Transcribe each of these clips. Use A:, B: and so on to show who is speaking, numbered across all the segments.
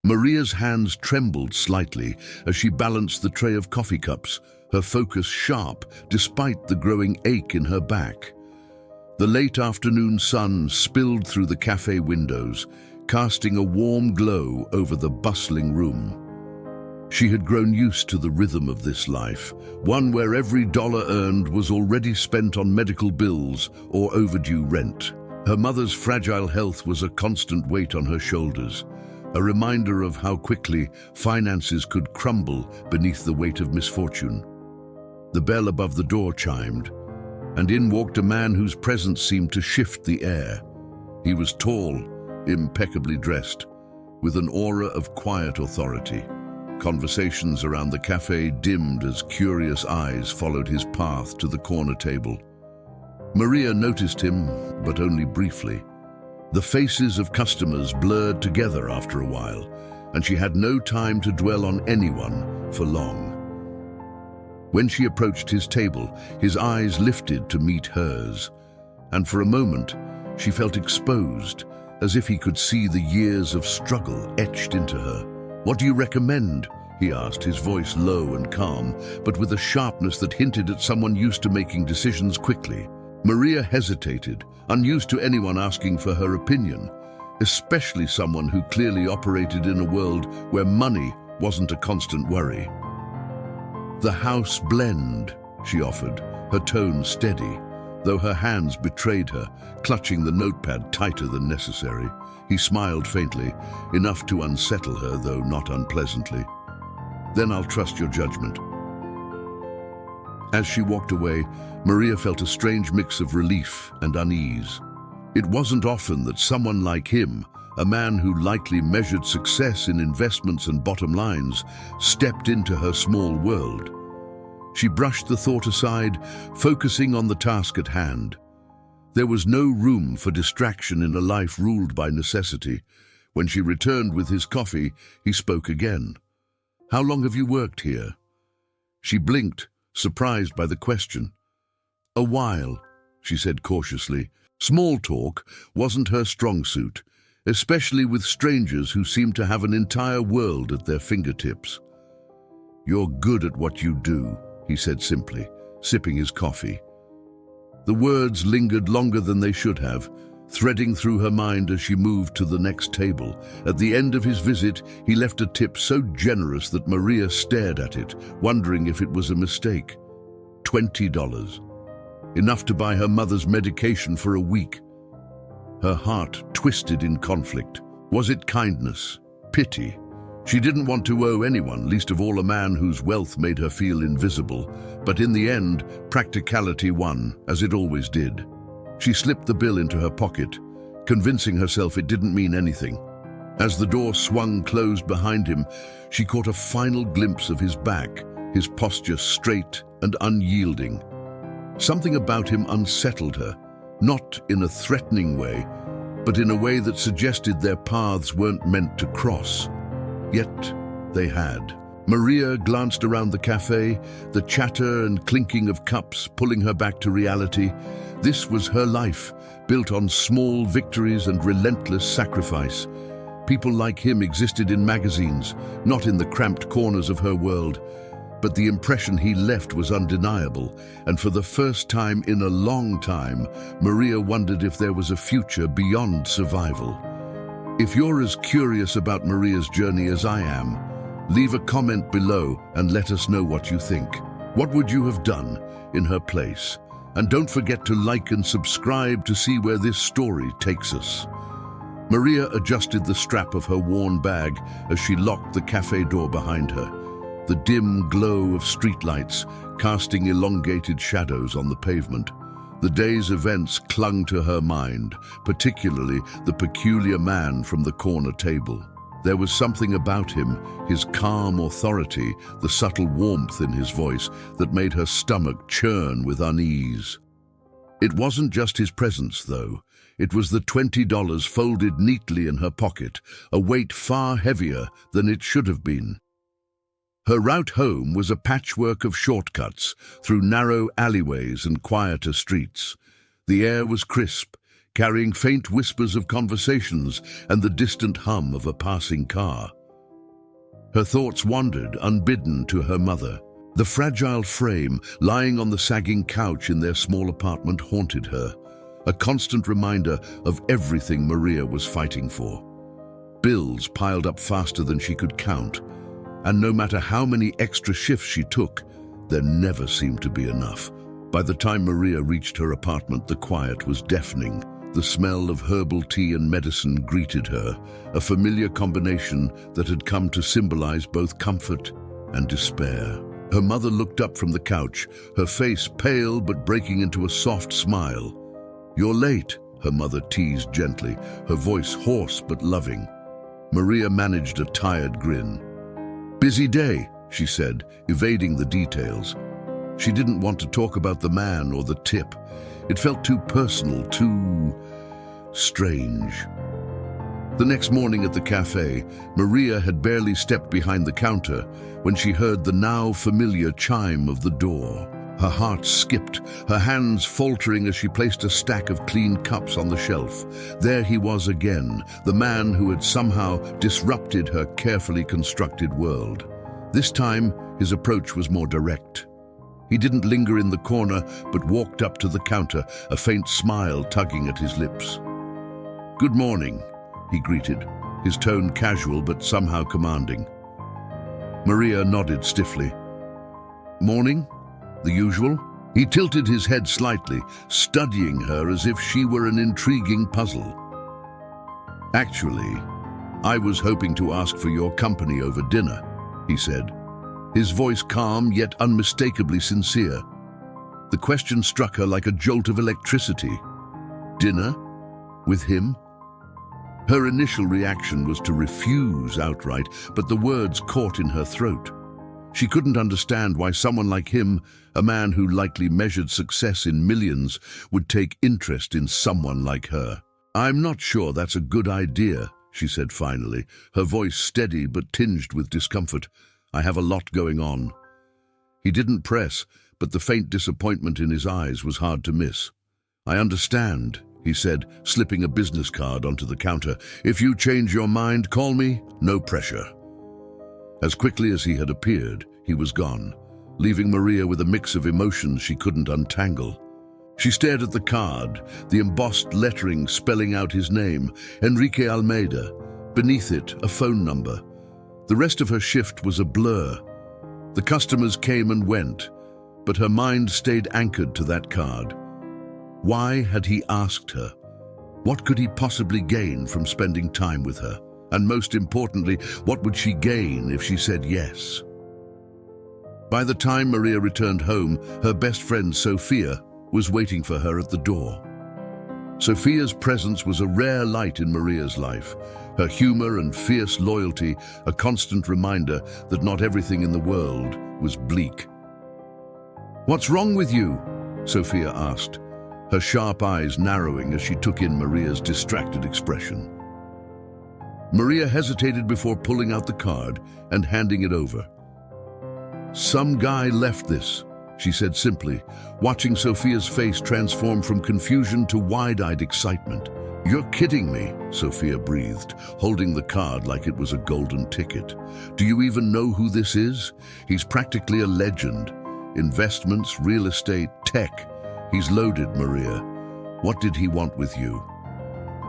A: Maria's hands trembled slightly as she balanced the tray of coffee cups, her focus sharp despite the growing ache in her back. The late afternoon sun spilled through the cafe windows, casting a warm glow over the bustling room. She had grown used to the rhythm of this life, one where every dollar earned was already spent on medical bills or overdue rent. Her mother's fragile health was a constant weight on her shoulders, a reminder of how quickly finances could crumble beneath the weight of misfortune. The bell above the door chimed, and in walked a man whose presence seemed to shift the air. He was tall, impeccably dressed, with an aura of quiet authority. Conversations around the cafe dimmed as curious eyes followed his path to the corner table. Maria noticed him, but only briefly. The faces of customers blurred together after a while, and she had no time to dwell on anyone for long. When she approached his table, his eyes lifted to meet hers, and for a moment she felt exposed, as if he could see the years of struggle etched into her. "What do you recommend?" he asked, his voice low and calm, but with a sharpness that hinted at someone used to making decisions quickly. Maria hesitated, unused to anyone asking for her opinion, especially someone who clearly operated in a world where money wasn't a constant worry. "The house blend," she offered, her tone steady, though her hands betrayed her, clutching the notepad tighter than necessary. He smiled faintly, enough to unsettle her, though not unpleasantly. "Then I'll trust your judgment." As she walked away, Maria felt a strange mix of relief and unease. It wasn't often that someone like him, a man who likely measured success in investments and bottom lines, stepped into her small world. She brushed the thought aside, focusing on the task at hand. There was no room for distraction in a life ruled by necessity. When she returned with his coffee, he spoke again. "How long have you worked here?" She blinked, surprised by the question. "A while," she said cautiously. Small talk wasn't her strong suit, especially with strangers who seemed to have an entire world at their fingertips. "You're good at what you do," he said simply, sipping his coffee. The words lingered longer than they should have, threading through her mind as she moved to the next table. At the end of his visit, he left a tip so generous that Maria stared at it, wondering if it was a mistake. $20. Enough to buy her mother's medication for a week. Her heart twisted in conflict. Was it kindness? Pity? She didn't want to owe anyone, least of all a man whose wealth made her feel invisible. But in the end, practicality won, as it always did. She slipped the bill into her pocket, convincing herself it didn't mean anything. As the door swung closed behind him, she caught a final glimpse of his back, his posture straight and unyielding. Something about him unsettled her, not in a threatening way, but in a way that suggested their paths weren't meant to cross. Yet they had. Maria glanced around the cafe, the chatter and clinking of cups pulling her back to reality. This was her life, built on small victories and relentless sacrifice. People like him existed in magazines, not in the cramped corners of her world. But the impression he left was undeniable, and for the first time in a long time, Maria wondered if there was a future beyond survival. If you're as curious about Maria's journey as I am, leave a comment below and let us know what you think. What would you have done in her place? And don't forget to like and subscribe to see where this story takes us. Maria adjusted the strap of her worn bag as she locked the cafe door behind her. The dim glow of streetlights casting elongated shadows on the pavement. The day's events clung to her mind, particularly the peculiar man from the corner table. There was something about him, his calm authority, the subtle warmth in his voice, that made her stomach churn with unease. It wasn't just his presence, though. It was the $20 folded neatly in her pocket, a weight far heavier than it should have been. Her route home was a patchwork of shortcuts through narrow alleyways and quieter streets. The air was crisp, carrying faint whispers of conversations and the distant hum of a passing car. Her thoughts wandered, unbidden, to her mother. The fragile frame lying on the sagging couch in their small apartment haunted her, a constant reminder of everything Maria was fighting for. Bills piled up faster than she could count, and no matter how many extra shifts she took, there never seemed to be enough. By the time Maria reached her apartment, the quiet was deafening. The smell of herbal tea and medicine greeted her, a familiar combination that had come to symbolize both comfort and despair. Her mother looked up from the couch, her face pale but breaking into a soft smile. "You're late," her mother teased gently, her voice hoarse but loving. Maria managed a tired grin. "Busy day," she said, evading the details. She didn't want to talk about the man or the tip. It felt too personal, too strange. The next morning at the café, Maria had barely stepped behind the counter when she heard the now familiar chime of the door. Her heart skipped, her hands faltering as she placed a stack of clean cups on the shelf. There he was again, the man who had somehow disrupted her carefully constructed world. This time, his approach was more direct. He didn't linger in the corner, but walked up to the counter, a faint smile tugging at his lips. "Good morning," he greeted, his tone casual but somehow commanding. Maria nodded stiffly. "Morning? The usual?" He tilted his head slightly, studying her as if she were an intriguing puzzle. "Actually, I was hoping to ask for your company over dinner," he said, his voice calm yet unmistakably sincere. The question struck her like a jolt of electricity. Dinner? With him? Her initial reaction was to refuse outright, but the words caught in her throat. She couldn't understand why someone like him, a man who likely measured success in millions, would take interest in someone like her. "I'm not sure that's a good idea," she said finally, her voice steady but tinged with discomfort. "I have a lot going on." He didn't press, but the faint disappointment in his eyes was hard to miss. "I understand," he said, slipping a business card onto the counter. "If you change your mind, call me. No pressure." As quickly as he had appeared, he was gone, leaving Maria with a mix of emotions she couldn't untangle. She stared at the card, the embossed lettering spelling out his name, Enrique Almeida. Beneath it, a phone number. The rest of her shift was a blur. The customers came and went, but her mind stayed anchored to that card. Why had he asked her? What could he possibly gain from spending time with her? And most importantly, what would she gain if she said yes? By the time Maria returned home, her best friend Sophia was waiting for her at the door. Sophia's presence was a rare light in Maria's life, her humor and fierce loyalty a constant reminder that not everything in the world was bleak. "What's wrong with you?" Sophia asked, her sharp eyes narrowing as she took in Maria's distracted expression. Maria hesitated before pulling out the card and handing it over. "Some guy left this," she said simply, watching Sophia's face transform from confusion to wide-eyed excitement. "You're kidding me," Sophia breathed, holding the card like it was a golden ticket. "Do you even know who this is? He's practically a legend. Investments, real estate, tech. He's loaded, Maria. What did he want with you?"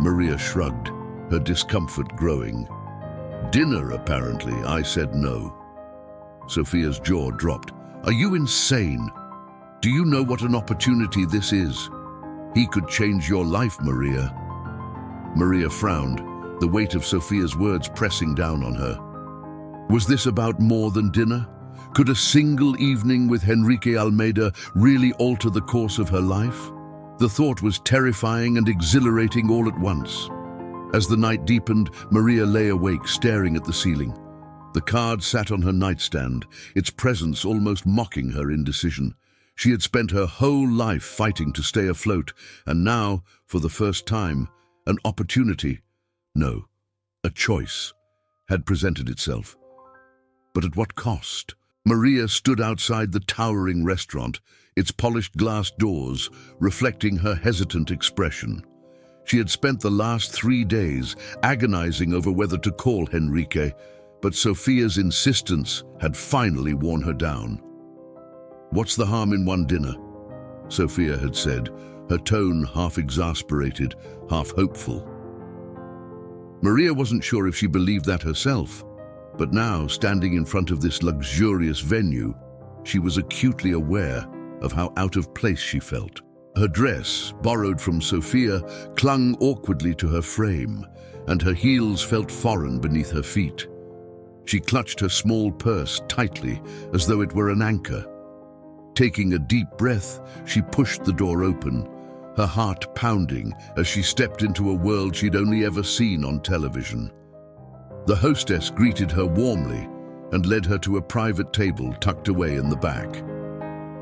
A: Maria shrugged, her discomfort growing. "Dinner, apparently. I said no." Sophia's jaw dropped. "Are you insane? Do you know what an opportunity this is? He could change your life, Maria." Maria frowned, the weight of Sophia's words pressing down on her. Was this about more than dinner? Could a single evening with Enrique Almeida really alter the course of her life? The thought was terrifying and exhilarating all at once. As the night deepened, Maria lay awake, staring at the ceiling. The card sat on her nightstand, its presence almost mocking her indecision. She had spent her whole life fighting to stay afloat, and now, for the first time, an opportunity, no, a choice, had presented itself. But at what cost? Maria stood outside the towering restaurant, its polished glass doors reflecting her hesitant expression. She had spent the last 3 days agonizing over whether to call Enrique, but Sophia's insistence had finally worn her down. "What's the harm in one dinner?" Sophia had said, her tone half exasperated, half hopeful. Maria wasn't sure if she believed that herself, but now, standing in front of this luxurious venue, she was acutely aware of how out of place she felt. Her dress, borrowed from Sophia, clung awkwardly to her frame, and her heels felt foreign beneath her feet. She clutched her small purse tightly, as though it were an anchor. Taking a deep breath, she pushed the door open, her heart pounding as she stepped into a world she'd only ever seen on television. The hostess greeted her warmly and led her to a private table tucked away in the back.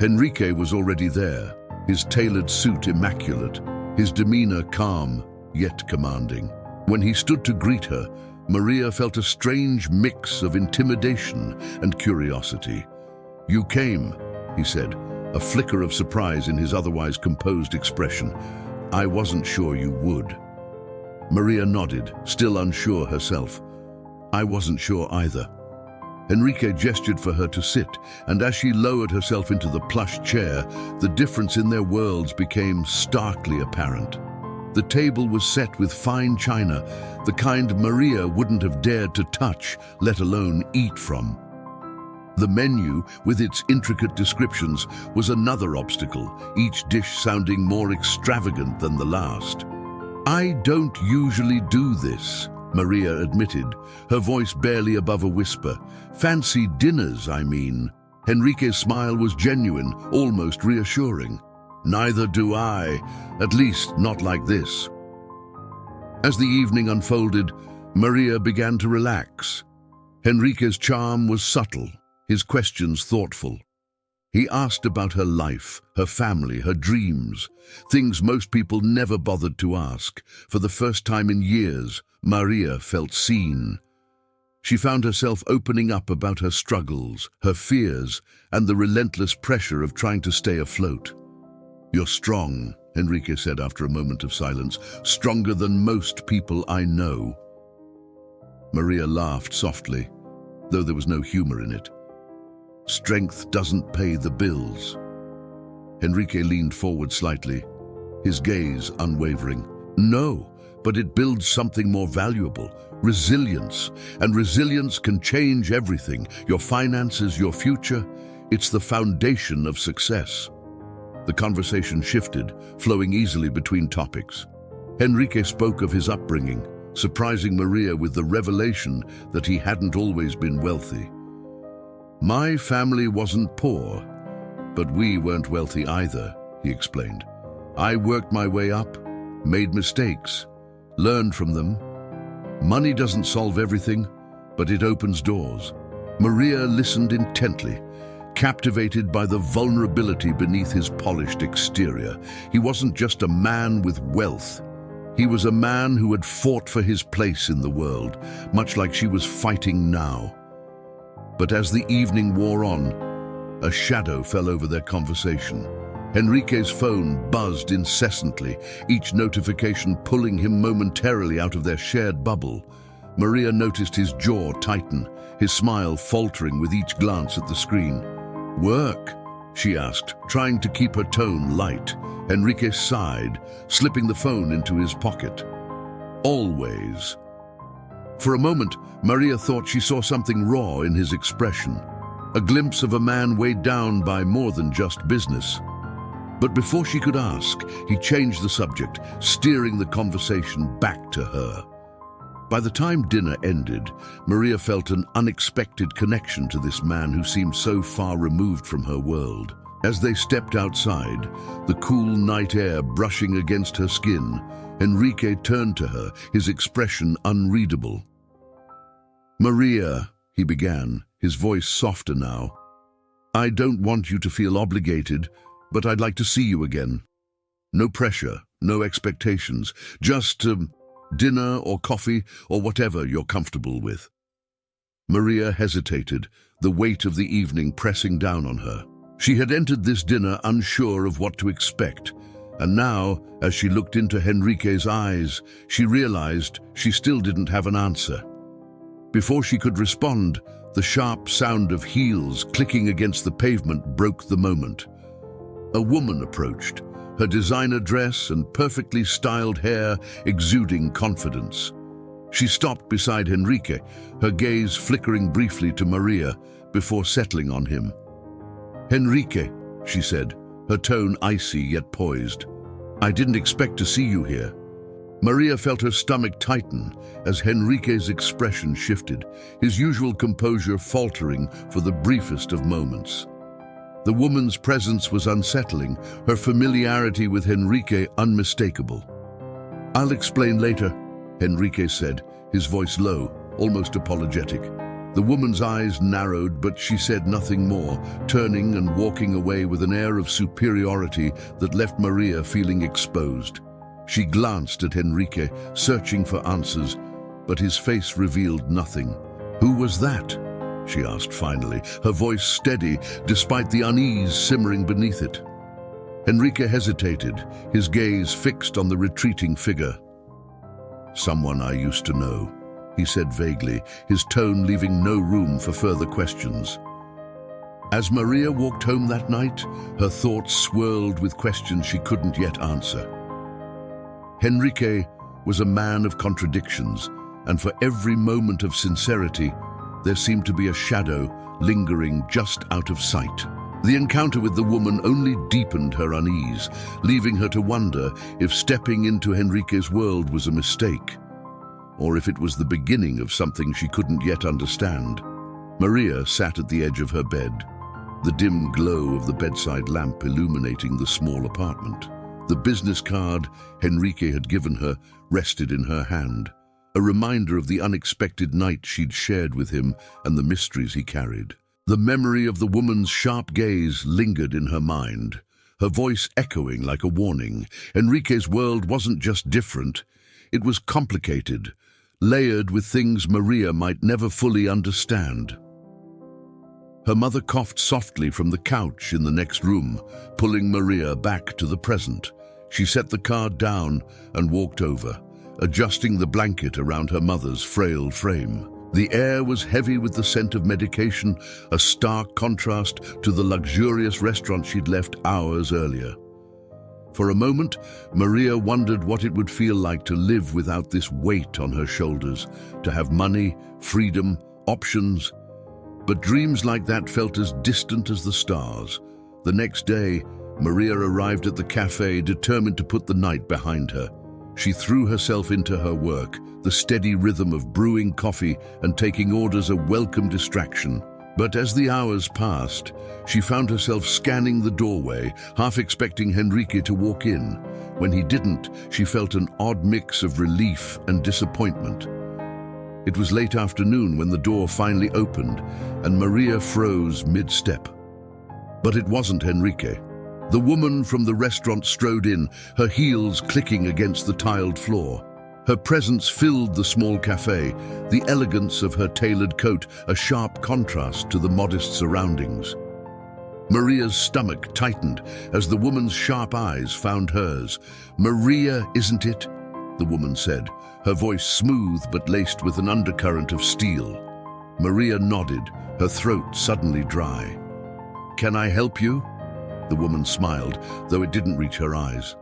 A: Enrique was already there, his tailored suit immaculate, his demeanor calm yet commanding. When he stood to greet her, Maria felt a strange mix of intimidation and curiosity. "You came," he said, a flicker of surprise in his otherwise composed expression. "I wasn't sure you would." Maria nodded, still unsure herself. "I wasn't sure either." Enrique gestured for her to sit, and as she lowered herself into the plush chair, the difference in their worlds became starkly apparent. The table was set with fine china, the kind Maria wouldn't have dared to touch, let alone eat from. The menu, with its intricate descriptions, was another obstacle, each dish sounding more extravagant than the last. "I don't usually do this," Maria admitted, her voice barely above a whisper. "Fancy dinners, I mean." Enrique's smile was genuine, almost reassuring. "Neither do I, at least not like this." As the evening unfolded, Maria began to relax. Enrique's charm was subtle, his questions thoughtful. He asked about her life, her family, her dreams, things most people never bothered to ask. For the first time in years, Maria felt seen. She found herself opening up about her struggles, her fears, and the relentless pressure of trying to stay afloat. "You're strong," Enrique said after a moment of silence, "stronger than most people I know." Maria laughed softly, though there was no humor in it. "Strength doesn't pay the bills." Enrique leaned forward slightly, his gaze unwavering. "No, but it builds something more valuable, resilience. And resilience can change everything, your finances, your future. It's the foundation of success." The conversation shifted, flowing easily between topics. Enrique spoke of his upbringing, surprising Maria with the revelation that he hadn't always been wealthy. "My family wasn't poor, but we weren't wealthy either," he explained. "I worked my way up, made mistakes, learned from them. Money doesn't solve everything, but it opens doors." Maria listened intently, captivated by the vulnerability beneath his polished exterior. He wasn't just a man with wealth. He was a man who had fought for his place in the world, much like she was fighting now. But as the evening wore on, a shadow fell over their conversation. Enrique's phone buzzed incessantly, each notification pulling him momentarily out of their shared bubble. Maria noticed his jaw tighten, his smile faltering with each glance at the screen. "Work?" she asked, trying to keep her tone light. Enrique sighed, slipping the phone into his pocket. "Always." For a moment, Maria thought she saw something raw in his expression, a glimpse of a man weighed down by more than just business. But before she could ask, he changed the subject, steering the conversation back to her. By the time dinner ended, Maria felt an unexpected connection to this man who seemed so far removed from her world. As they stepped outside, the cool night air brushing against her skin, Enrique turned to her, his expression unreadable. "Maria," he began, his voice softer now, "I don't want you to feel obligated, but I'd like to see you again. No pressure, no expectations, just dinner or coffee or whatever you're comfortable with." Maria hesitated, the weight of the evening pressing down on her. She had entered this dinner unsure of what to expect, and now, as she looked into Enrique's eyes, she realized she still didn't have an answer. Before she could respond, the sharp sound of heels clicking against the pavement broke the moment. A woman approached, her designer dress and perfectly styled hair exuding confidence. She stopped beside Henrique, her gaze flickering briefly to Maria before settling on him. "Henrique," she said, her tone icy yet poised. "I didn't expect to see you here." Maria felt her stomach tighten as Henrique's expression shifted, his usual composure faltering for the briefest of moments. The woman's presence was unsettling, her familiarity with Henrique unmistakable. "I'll explain later," Henrique said, his voice low, almost apologetic. The woman's eyes narrowed, but she said nothing more, turning and walking away with an air of superiority that left Maria feeling exposed. She glanced at Henrique, searching for answers, but his face revealed nothing. "Who was that?" she asked finally, her voice steady despite the unease simmering beneath it. Henrique hesitated, his gaze fixed on the retreating figure. "Someone I used to know," he said vaguely, his tone leaving no room for further questions. As Maria walked home that night, her thoughts swirled with questions she couldn't yet answer. Henrique was a man of contradictions, and for every moment of sincerity, there seemed to be a shadow lingering just out of sight. The encounter with the woman only deepened her unease, leaving her to wonder if stepping into Henrique's world was a mistake, or if it was the beginning of something she couldn't yet understand. Maria sat at the edge of her bed, the dim glow of the bedside lamp illuminating the small apartment. The business card Henrique had given her rested in her hand, a reminder of the unexpected night she'd shared with him and the mysteries he carried. The memory of the woman's sharp gaze lingered in her mind, her voice echoing like a warning. Henrique's world wasn't just different, it was complicated, layered with things Maria might never fully understand. Her mother coughed softly from the couch in the next room, pulling Maria back to the present. She set the card down and walked over, adjusting the blanket around her mother's frail frame. The air was heavy with the scent of medication, a stark contrast to the luxurious restaurant she'd left hours earlier. For a moment, Maria wondered what it would feel like to live without this weight on her shoulders, to have money, freedom, options. But dreams like that felt as distant as the stars. The next day, Maria arrived at the café, determined to put the night behind her. She threw herself into her work, the steady rhythm of brewing coffee and taking orders a welcome distraction. But as the hours passed, she found herself scanning the doorway, half expecting Henrique to walk in. When he didn't, she felt an odd mix of relief and disappointment. It was late afternoon when the door finally opened, and Maria froze mid-step. But it wasn't Henrique. The woman from the restaurant strode in, her heels clicking against the tiled floor. Her presence filled the small cafe, the elegance of her tailored coat a sharp contrast to the modest surroundings. Maria's stomach tightened as the woman's sharp eyes found hers. "Maria, isn't it?" the woman said, her voice smooth but laced with an undercurrent of steel. Maria nodded, her throat suddenly dry. "Can I help you?" The woman smiled, though it didn't reach her eyes.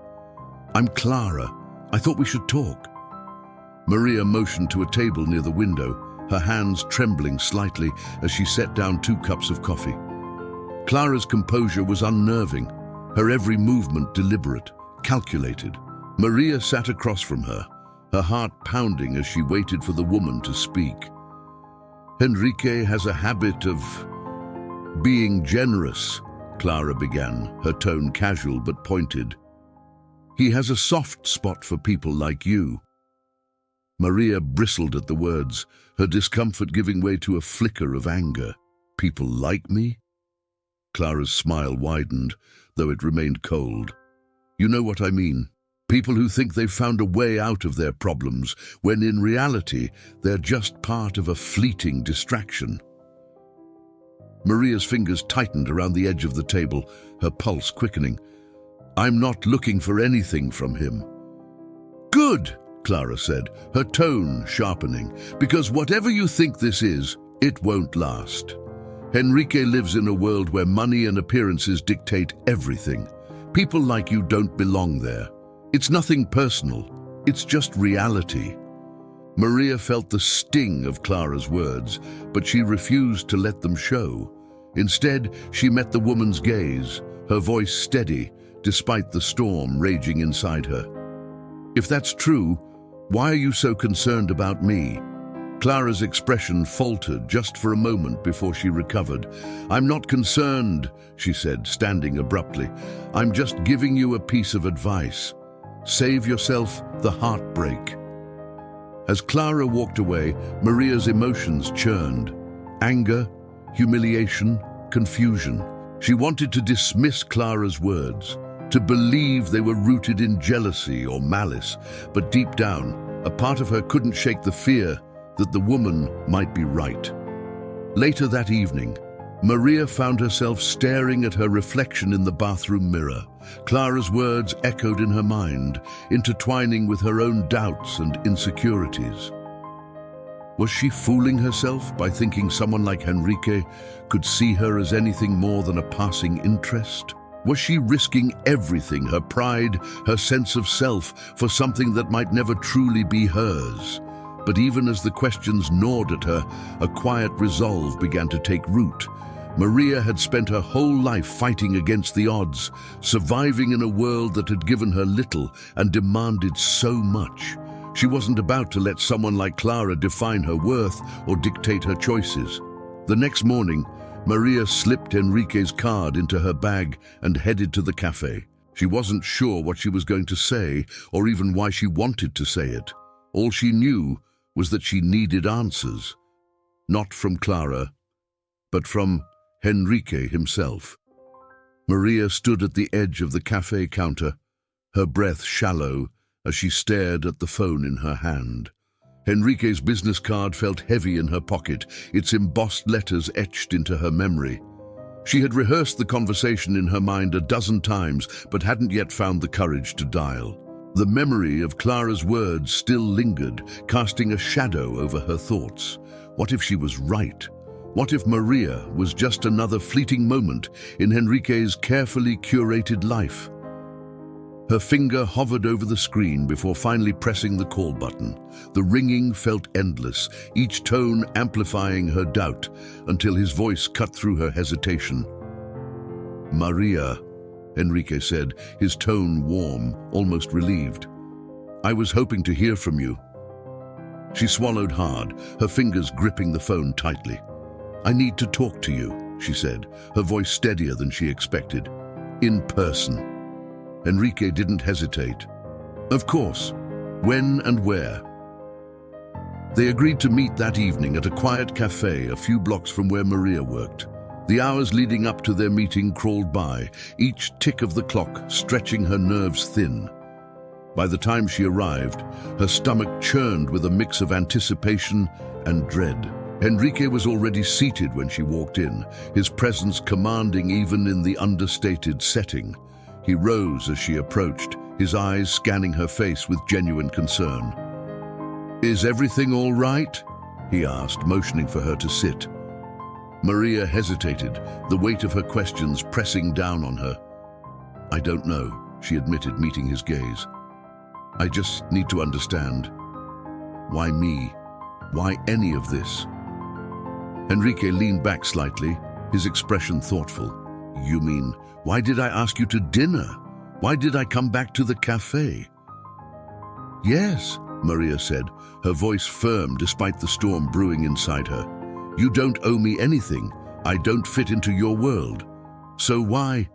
A: "I'm Clara. I thought we should talk." Maria motioned to a table near the window, her hands trembling slightly as she set down 2 cups of coffee. Clara's composure was unnerving, her every movement deliberate, calculated. Maria sat across from her, her heart pounding as she waited for the woman to speak. "Henrique has a habit of being generous," Clara began, her tone casual but pointed. "He has a soft spot for people like you." Maria bristled at the words, her discomfort giving way to a flicker of anger. "People like me?" Clara's smile widened, though it remained cold. "You know what I mean. People who think they've found a way out of their problems, when in reality they're just part of a fleeting distraction." Maria's fingers tightened around the edge of the table, her pulse quickening. "I'm not looking for anything from him." "Good!" Clara said, her tone sharpening, because whatever you think this is, it won't last. Henrique lives in a world where money and appearances dictate everything. People like you don't belong there. It's nothing personal. It's just reality. Maria felt the sting of Clara's words, but she refused to let them show. Instead, she met the woman's gaze, her voice steady, despite the storm raging inside her. If that's true, why are you so concerned about me? Clara's expression faltered just for a moment before she recovered. I'm not concerned, she said, standing abruptly. I'm just giving you a piece of advice. Save yourself the heartbreak. As Clara walked away, Maria's emotions churned. Anger, humiliation, confusion. She wanted to dismiss Clara's words, to believe they were rooted in jealousy or malice, but deep down, a part of her couldn't shake the fear that the woman might be right. Later that evening, Maria found herself staring at her reflection in the bathroom mirror. Clara's words echoed in her mind, intertwining with her own doubts and insecurities. Was she fooling herself by thinking someone like Henrique could see her as anything more than a passing interest? Was she risking everything, her pride, her sense of self, for something that might never truly be hers? But even as the questions gnawed at her, a quiet resolve began to take root. Maria had spent her whole life fighting against the odds, surviving in a world that had given her little and demanded so much. She wasn't about to let someone like Clara define her worth or dictate her choices. The next morning, Maria slipped Enrique's card into her bag and headed to the café. She wasn't sure what she was going to say or even why she wanted to say it. All she knew was that she needed answers, not from Clara, but from Henrique himself. Maria stood at the edge of the café counter, her breath shallow as she stared at the phone in her hand. Henrique's business card felt heavy in her pocket, its embossed letters etched into her memory. She had rehearsed the conversation in her mind a dozen times, but hadn't yet found the courage to dial. The memory of Clara's words still lingered, casting a shadow over her thoughts. What if she was right? What if Maria was just another fleeting moment in Henrique's carefully curated life? Her finger hovered over the screen before finally pressing the call button. The ringing felt endless, each tone amplifying her doubt, until his voice cut through her hesitation. "Maria," Enrique said, his tone warm, almost relieved. "I was hoping to hear from you." She swallowed hard, her fingers gripping the phone tightly. "I need to talk to you," she said, her voice steadier than she expected. "In person." Enrique didn't hesitate. "Of course. When and where?" They agreed to meet that evening at a quiet cafe a few blocks from where Maria worked. The hours leading up to their meeting crawled by, each tick of the clock stretching her nerves thin. By the time she arrived, her stomach churned with a mix of anticipation and dread. Enrique was already seated when she walked in, his presence commanding even in the understated setting. He rose as she approached, his eyes scanning her face with genuine concern. "Is everything all right?" he asked, motioning for her to sit. Maria hesitated, the weight of her questions pressing down on her. "I don't know," she admitted, meeting his gaze. "I just need to understand. Why me? Why any of this?" Enrique leaned back slightly, his expression thoughtful. "You mean, why did I ask you to dinner? Why did I come back to the cafe?" "Yes," Maria said, her voice firm despite the storm brewing inside her. "You don't owe me anything. I don't fit into your world. So why?"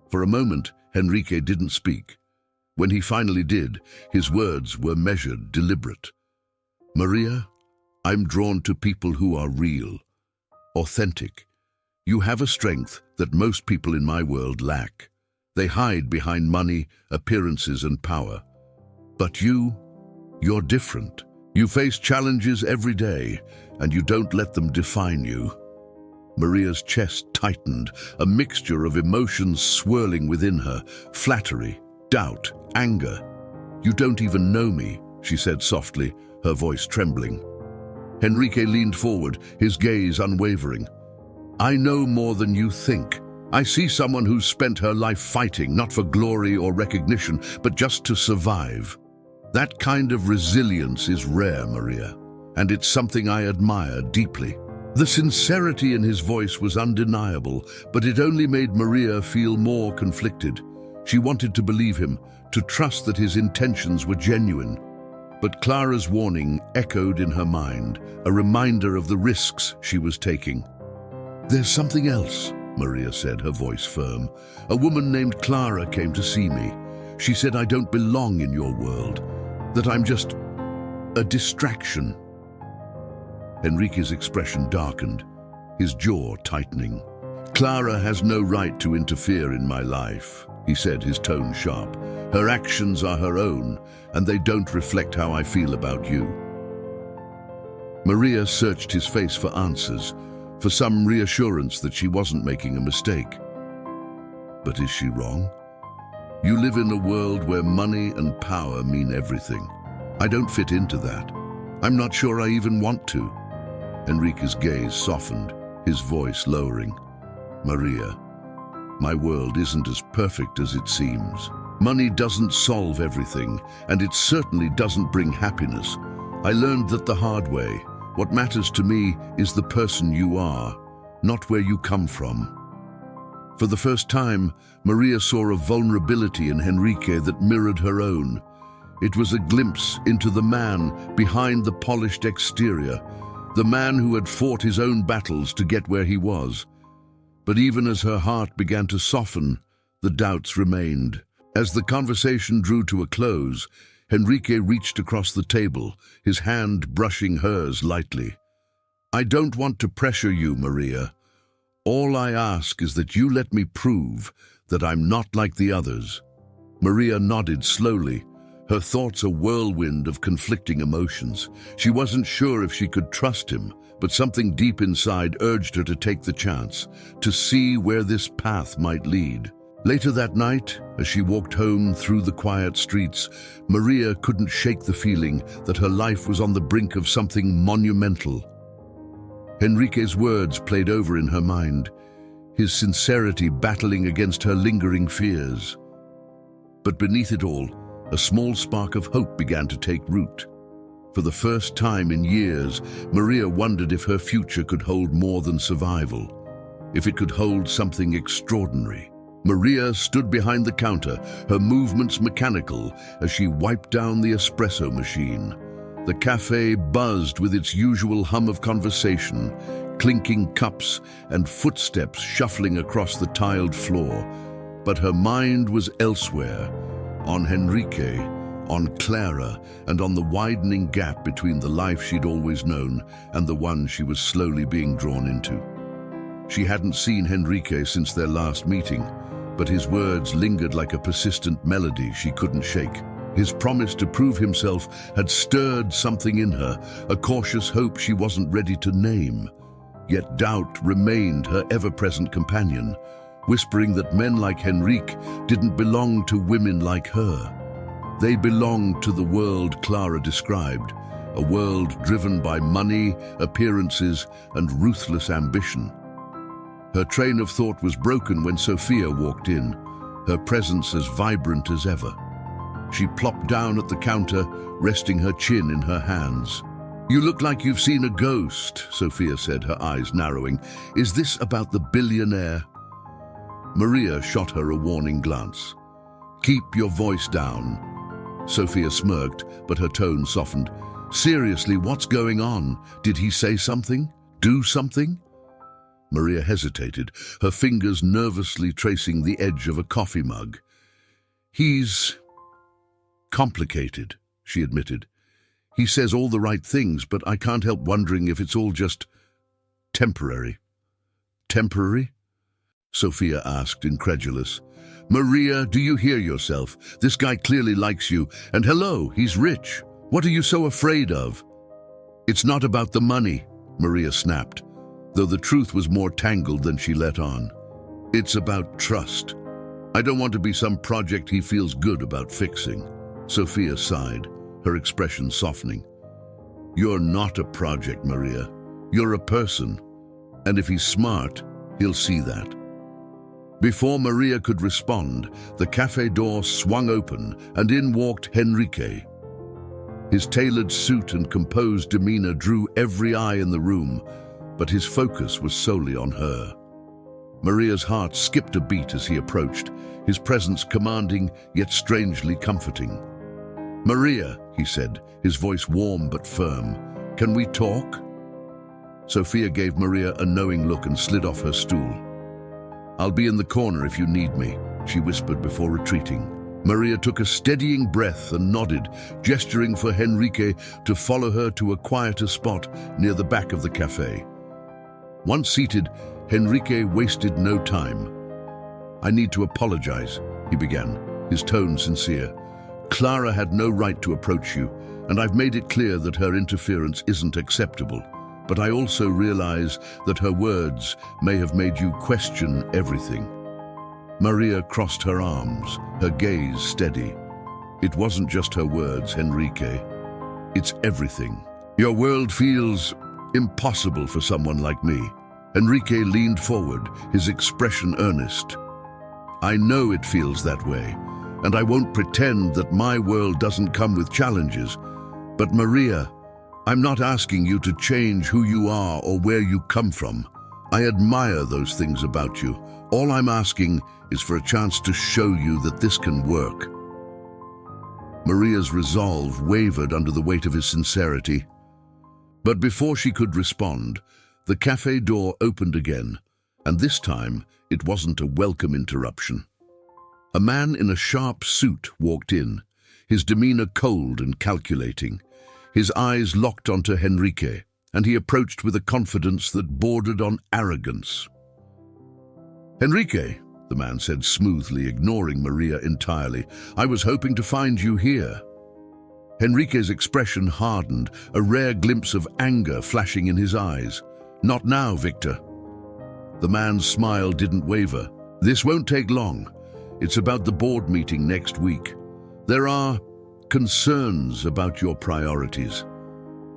A: For a moment, Enrique didn't speak. When he finally did, his words were measured, deliberate. "Maria, I'm drawn to people who are real, authentic. You have a strength that most people in my world lack. They hide behind money, appearances, and power. But you're different. You face challenges every day, and you don't let them define you." Maria's chest tightened, a mixture of emotions swirling within her, flattery, doubt, anger. "You don't even know me," she said softly, her voice trembling. Henrique leaned forward, his gaze unwavering. "I know more than you think. I see someone who's spent her life fighting, not for glory or recognition, but just to survive. That kind of resilience is rare, Maria, and it's something I admire deeply." The sincerity in his voice was undeniable, but it only made Maria feel more conflicted. She wanted to believe him, to trust that his intentions were genuine. But Clara's warning echoed in her mind, a reminder of the risks she was taking. "There's something else," Maria said, her voice firm. "A woman named Clara came to see me. She said I don't belong in your world, that I'm just a distraction." Enrique's expression darkened, his jaw tightening. "Clara has no right to interfere in my life," he said, his tone sharp. "Her actions are her own, and they don't reflect how I feel about you." Maria searched his face for answers, for some reassurance that she wasn't making a mistake. But is she wrong? "You live in a world where money and power mean everything. I don't fit into that. I'm not sure I even want to." Enrique's gaze softened, his voice lowering. "Maria, my world isn't as perfect as it seems. Money doesn't solve everything, and it certainly doesn't bring happiness. I learned that the hard way. What matters to me is the person you are, not where you come from." For the first time, Maria saw a vulnerability in Henrique that mirrored her own. It was a glimpse into the man behind the polished exterior, the man who had fought his own battles to get where he was. But even as her heart began to soften, the doubts remained. As the conversation drew to a close, Henrique reached across the table, his hand brushing hers lightly. "I don't want to pressure you, Maria. All I ask is that you let me prove that I'm not like the others." Maria nodded slowly, her thoughts a whirlwind of conflicting emotions. She wasn't sure if she could trust him, but something deep inside urged her to take the chance, to see where this path might lead. Later that night, as she walked home through the quiet streets, Maria couldn't shake the feeling that her life was on the brink of something monumental. Henrique's words played over in her mind, his sincerity battling against her lingering fears. But beneath it all, a small spark of hope began to take root. For the first time in years, Maria wondered if her future could hold more than survival, if it could hold something extraordinary. Maria stood behind the counter, her movements mechanical as she wiped down the espresso machine. The café buzzed with its usual hum of conversation, clinking cups and footsteps shuffling across the tiled floor. But her mind was elsewhere, on Henrique, on Clara, and on the widening gap between the life she'd always known and the one she was slowly being drawn into. She hadn't seen Henrique since their last meeting, but his words lingered like a persistent melody she couldn't shake. His promise to prove himself had stirred something in her, a cautious hope she wasn't ready to name. Yet doubt remained her ever-present companion, whispering that men like Henrique didn't belong to women like her. They belonged to the world Clara described, a world driven by money, appearances, and ruthless ambition. Her train of thought was broken when Sophia walked in, her presence as vibrant as ever. She plopped down at the counter, resting her chin in her hands. "You look like you've seen a ghost," Sophia said, her eyes narrowing. "Is this about the billionaire?" Maria shot her a warning glance. "Keep your voice down." Sophia smirked, but her tone softened. "Seriously, what's going on? Did he say something? Do something?" Maria hesitated, her fingers nervously tracing the edge of a coffee mug. "He's complicated," she admitted. "He says all the right things, but I can't help wondering if it's all just temporary." "Temporary?" Sophia asked, incredulous. "Maria, do you hear yourself? This guy clearly likes you, and hello, he's rich. What are you so afraid of?" "It's not about the money," Maria snapped, though the truth was more tangled than she let on. "It's about trust. I don't want to be some project he feels good about fixing." Sophia sighed, her expression softening. You're not a project, Maria. You're a person. And if he's smart, he'll see that. Before Maria could respond, the cafe door swung open and in walked Henrique. His tailored suit and composed demeanor drew every eye in the room, but his focus was solely on her. Maria's heart skipped a beat as he approached, his presence commanding yet strangely comforting. "Maria," he said, his voice warm but firm, "can we talk?" Sophia gave Maria a knowing look and slid off her stool. "I'll be in the corner if you need me," she whispered before retreating. Maria took a steadying breath and nodded, gesturing for Henrique to follow her to a quieter spot near the back of the cafe. Once seated, Henrique wasted no time. "I need to apologize," he began, his tone sincere. "Clara had no right to approach you, and I've made it clear that her interference isn't acceptable. But I also realize that her words may have made you question everything." Maria crossed her arms, her gaze steady. "It wasn't just her words, Henrique. It's everything. Your world feels impossible for someone like me." Henrique leaned forward, his expression earnest. "I know it feels that way, and I won't pretend that my world doesn't come with challenges. But Maria, I'm not asking you to change who you are or where you come from. I admire those things about you. All I'm asking is for a chance to show you that this can work." Maria's resolve wavered under the weight of his sincerity. But before she could respond, the cafe door opened again, and this time it wasn't a welcome interruption. A man in a sharp suit walked in, his demeanor cold and calculating. His eyes locked onto Henrique, and he approached with a confidence that bordered on arrogance. "Henrique," the man said smoothly, ignoring Maria entirely, "I was hoping to find you here." Henrique's expression hardened, a rare glimpse of anger flashing in his eyes. "Not now, Victor." The man's smile didn't waver. "This won't take long. It's about the board meeting next week. There are concerns about your priorities."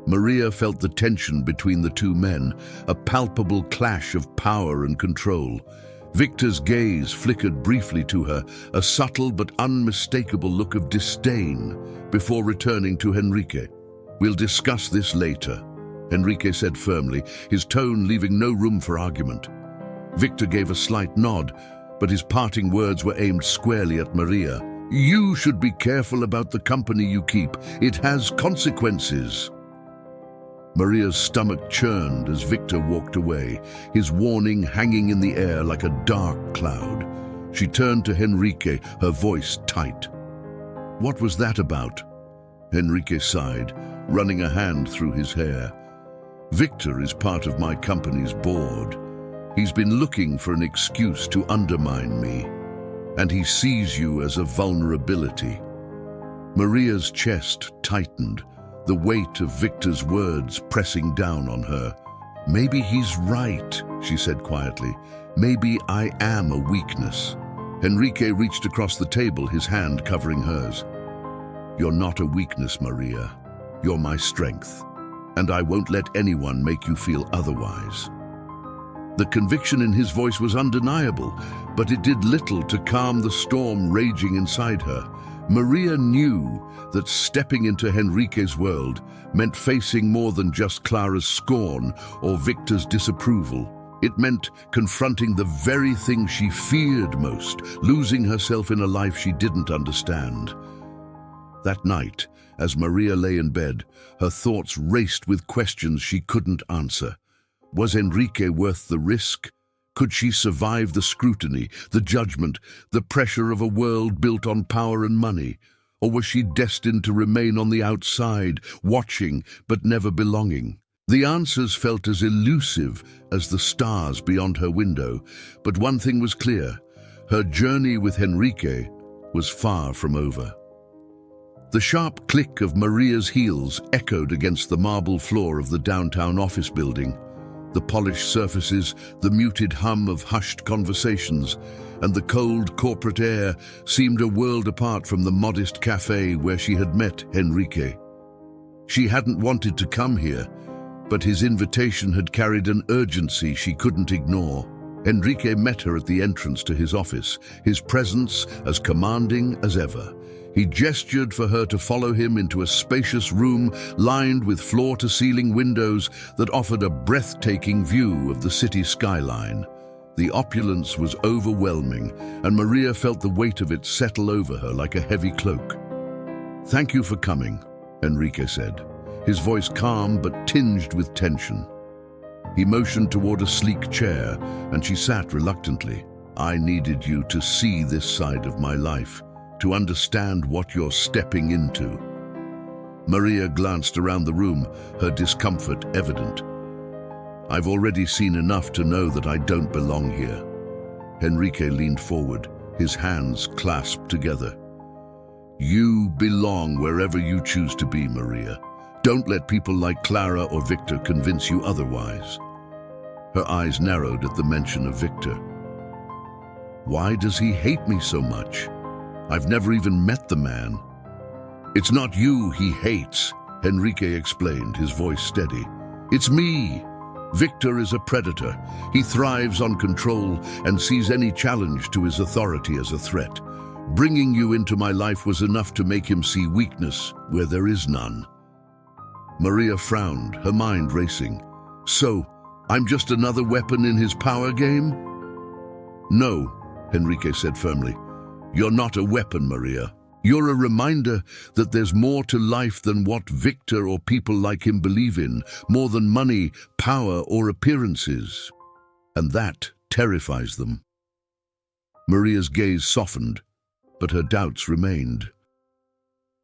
A: Maria felt the tension between the two men, a palpable clash of power and control. Victor's gaze flickered briefly to her, a subtle but unmistakable look of disdain, before returning to Henrique. "We'll discuss this later," Henrique said firmly, his tone leaving no room for argument. Victor gave a slight nod, but his parting words were aimed squarely at Maria. "You should be careful about the company you keep. It has consequences." Maria's stomach churned as Victor walked away, his warning hanging in the air like a dark cloud. She turned to Henrique, her voice tight. "What was that about?" Henrique sighed, running a hand through his hair. "Victor is part of my company's board. He's been looking for an excuse to undermine me, and he sees you as a vulnerability." Maria's chest tightened, the weight of Victor's words pressing down on her. "Maybe he's right," she said quietly. "Maybe I am a weakness." Henrique reached across the table, his hand covering hers. "You're not a weakness, Maria. You're my strength, and I won't let anyone make you feel otherwise." The conviction in his voice was undeniable, but it did little to calm the storm raging inside her. Maria knew that stepping into Henrique's world meant facing more than just Clara's scorn or Victor's disapproval. It meant confronting the very thing she feared most, losing herself in a life she didn't understand. That night, as Maria lay in bed, her thoughts raced with questions she couldn't answer. Was Henrique worth the risk? Could she survive the scrutiny, the judgment, the pressure of a world built on power and money? Or was she destined to remain on the outside, watching but never belonging? The answers felt as elusive as the stars beyond her window, but one thing was clear: her journey with Henrique was far from over. The sharp click of Maria's heels echoed against the marble floor of the downtown office building. The polished surfaces, the muted hum of hushed conversations, and the cold corporate air seemed a world apart from the modest café where she had met Enrique. She hadn't wanted to come here, but his invitation had carried an urgency she couldn't ignore. Enrique met her at the entrance to his office, his presence as commanding as ever. He gestured for her to follow him into a spacious room lined with floor-to-ceiling windows that offered a breathtaking view of the city skyline. The opulence was overwhelming, and Maria felt the weight of it settle over her like a heavy cloak. "Thank you for coming," Enrique said, his voice calm but tinged with tension. He motioned toward a sleek chair, and she sat reluctantly. "I needed you to see this side of my life, to understand what you're stepping into." Maria glanced around the room, her discomfort evident. "I've already seen enough to know that I don't belong here." Enrique leaned forward, his hands clasped together. "You belong wherever you choose to be, Maria. Don't let people like Clara or Victor convince you otherwise." Her eyes narrowed at the mention of Victor. "Why does he hate me so much? I've never even met the man." "It's not you he hates," Enrique explained, his voice steady. "It's me. Victor is a predator. He thrives on control and sees any challenge to his authority as a threat. Bringing you into my life was enough to make him see weakness where there is none." Maria frowned, her mind racing. "So, I'm just another weapon in his power game?" "No," Enrique said firmly. "You're not a weapon, Maria. You're a reminder that there's more to life than what Victor or people like him believe in, more than money, power, or appearances. And that terrifies them." Maria's gaze softened, but her doubts remained.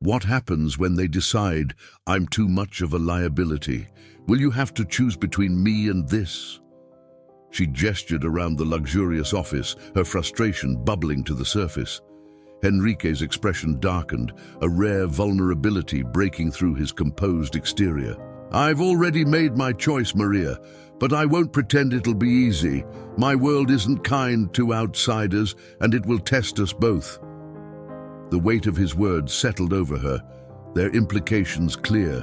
A: "What happens when they decide I'm too much of a liability? Will you have to choose between me and this?" She gestured around the luxurious office, her frustration bubbling to the surface. Enrique's expression darkened, a rare vulnerability breaking through his composed exterior. "I've already made my choice, Maria, but I won't pretend it'll be easy. My world isn't kind to outsiders, and it will test us both." The weight of his words settled over her, their implications clear.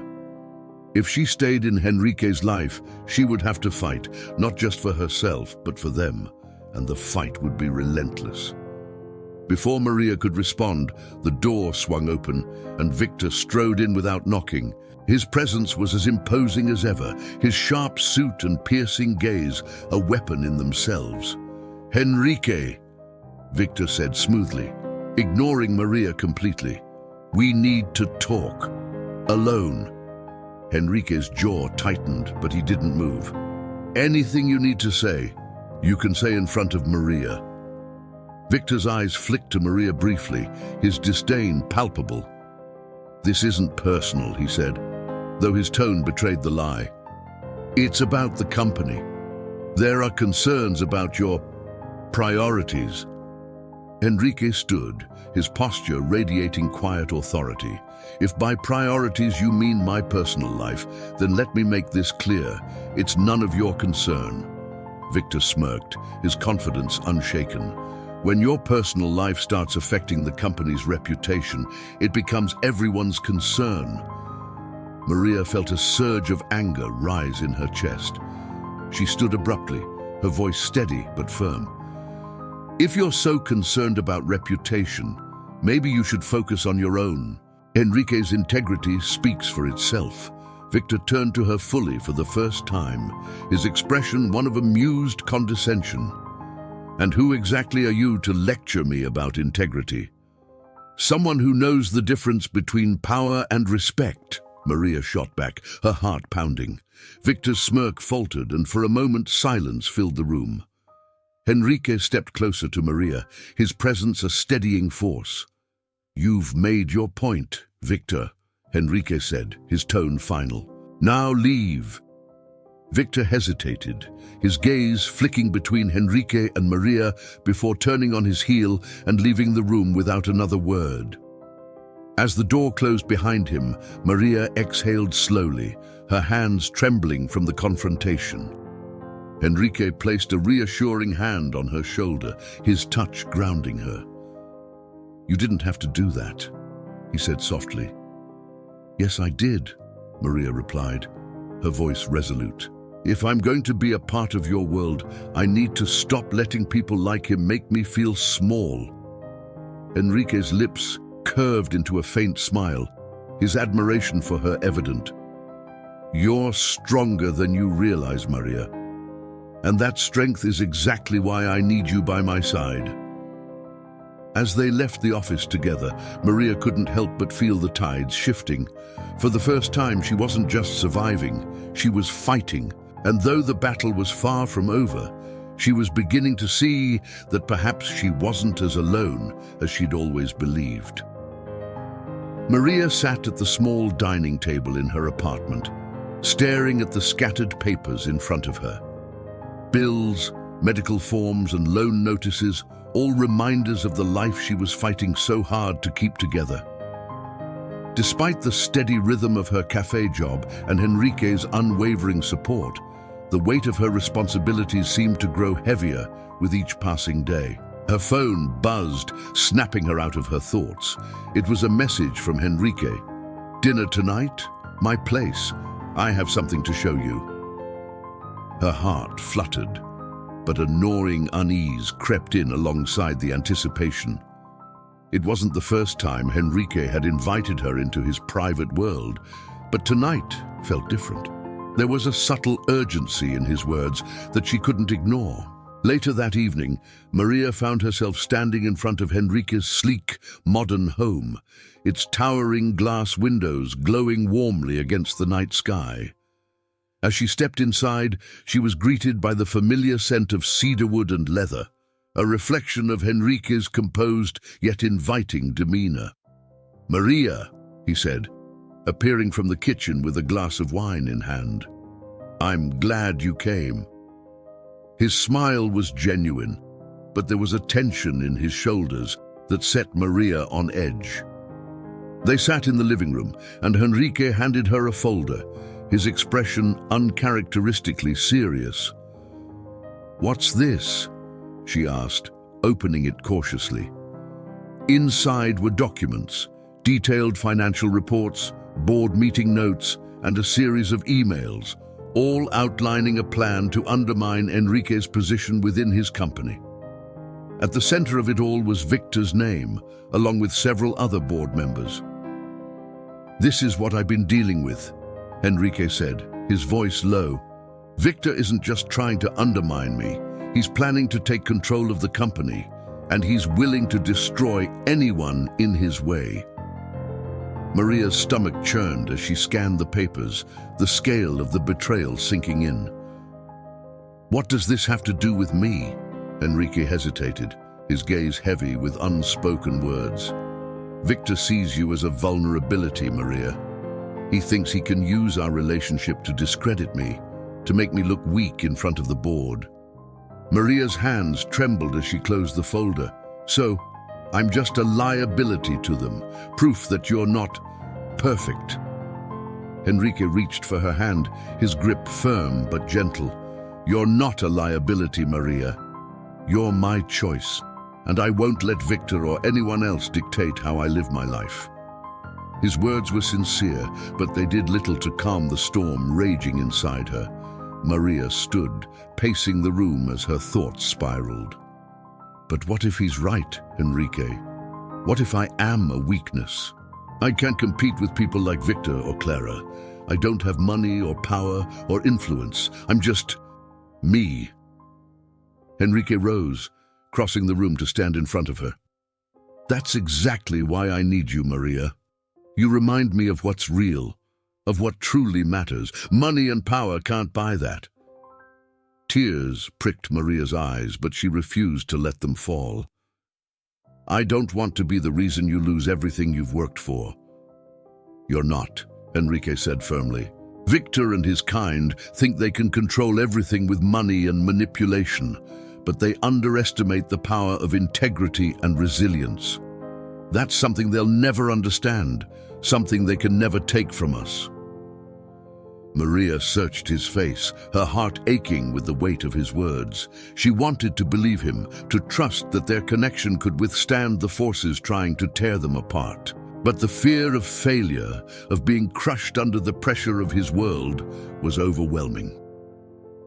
A: If she stayed in Enrique's life, she would have to fight, not just for herself, but for them, and the fight would be relentless. Before Maria could respond, the door swung open, and Victor strode in without knocking. His presence was as imposing as ever, his sharp suit and piercing gaze a weapon in themselves. "Enrique," Victor said smoothly, ignoring Maria completely. "We need to talk. Alone." Enrique's jaw tightened, but he didn't move. "Anything you need to say, you can say in front of Maria." Victor's eyes flicked to Maria briefly, his disdain palpable. "This isn't personal," he said, though his tone betrayed the lie. "It's about the company. There are concerns about your priorities." Enrique stood, his posture radiating quiet authority. "If by priorities you mean my personal life, then let me make this clear. It's none of your concern." Victor smirked, his confidence unshaken. "When your personal life starts affecting the company's reputation, it becomes everyone's concern." Maria felt a surge of anger rise in her chest. She stood abruptly, her voice steady but firm. "If you're so concerned about reputation, maybe you should focus on your own. Enrique's integrity speaks for itself." Victor turned to her fully for the first time, his expression one of amused condescension. "And who exactly are you to lecture me about integrity?" "Someone who knows the difference between power and respect," Maria shot back, her heart pounding. Victor's smirk faltered, and for a moment silence filled the room. Enrique stepped closer to Maria, his presence a steadying force. "You've made your point, Victor," Enrique said, his tone final. "Now leave." Victor hesitated, his gaze flicking between Enrique and Maria before turning on his heel and leaving the room without another word. As the door closed behind him, Maria exhaled slowly, her hands trembling from the confrontation. Enrique placed a reassuring hand on her shoulder, his touch grounding her. "You didn't have to do that," he said softly. "Yes, I did," Maria replied, her voice resolute. "If I'm going to be a part of your world, I need to stop letting people like him make me feel small." Enrique's lips curved into a faint smile, his admiration for her evident. "You're stronger than you realize, Maria. And that strength is exactly why I need you by my side." As they left the office together, Maria couldn't help but feel the tides shifting. For the first time, she wasn't just surviving, she was fighting. And though the battle was far from over, she was beginning to see that perhaps she wasn't as alone as she'd always believed. Maria sat at the small dining table in her apartment, staring at the scattered papers in front of her. Bills, medical forms, and loan notices, all reminders of the life she was fighting so hard to keep together. Despite the steady rhythm of her café job and Enrique's unwavering support, the weight of her responsibilities seemed to grow heavier with each passing day. Her phone buzzed, snapping her out of her thoughts. It was a message from Enrique. "Dinner tonight? My place. I have something to show you." Her heart fluttered, but a gnawing unease crept in alongside the anticipation. It wasn't the first time Enrique had invited her into his private world, but tonight felt different. There was a subtle urgency in his words that she couldn't ignore. Later that evening, Maria found herself standing in front of Enrique's sleek, modern home, its towering glass windows glowing warmly against the night sky. As she stepped inside, she was greeted by the familiar scent of cedarwood and leather, a reflection of Enrique's composed yet inviting demeanor. "Maria," he said, appearing from the kitchen with a glass of wine in hand. "I'm glad you came." His smile was genuine, but there was a tension in his shoulders that set Maria on edge. They sat in the living room, and Enrique handed her a folder, his expression uncharacteristically serious. "What's this?" she asked, opening it cautiously. Inside were documents, detailed financial reports, board meeting notes, and a series of emails, all outlining a plan to undermine Enrique's position within his company. At the center of it all was Victor's name, along with several other board members. "This is what I've been dealing with," Enrique said, his voice low. "Victor isn't just trying to undermine me. He's planning to take control of the company, and he's willing to destroy anyone in his way." Maria's stomach churned as she scanned the papers, the scale of the betrayal sinking in. "What does this have to do with me?" Enrique hesitated, his gaze heavy with unspoken words. "Victor sees you as a vulnerability, Maria. He thinks he can use our relationship to discredit me, to make me look weak in front of the board." Maria's hands trembled as she closed the folder. "So, I'm just a liability to them, proof that you're not perfect." Enrique reached for her hand, his grip firm but gentle. "You're not a liability, Maria. You're my choice, and I won't let Victor or anyone else dictate how I live my life." His words were sincere, but they did little to calm the storm raging inside her. Maria stood, pacing the room as her thoughts spiraled. "But what if he's right, Enrique? What if I am a weakness? I can't compete with people like Victor or Clara. I don't have money or power or influence. I'm just me." Enrique rose, crossing the room to stand in front of her. "That's exactly why I need you, Maria. You remind me of what's real, of what truly matters. Money and power can't buy that." Tears pricked Maria's eyes, but she refused to let them fall. "I don't want to be the reason you lose everything you've worked for." "You're not," Enrique said firmly. "Victor and his kind think they can control everything with money and manipulation, but they underestimate the power of integrity and resilience. That's something they'll never understand, something they can never take from us." Maria searched his face, her heart aching with the weight of his words. She wanted to believe him, to trust that their connection could withstand the forces trying to tear them apart. But the fear of failure, of being crushed under the pressure of his world, was overwhelming.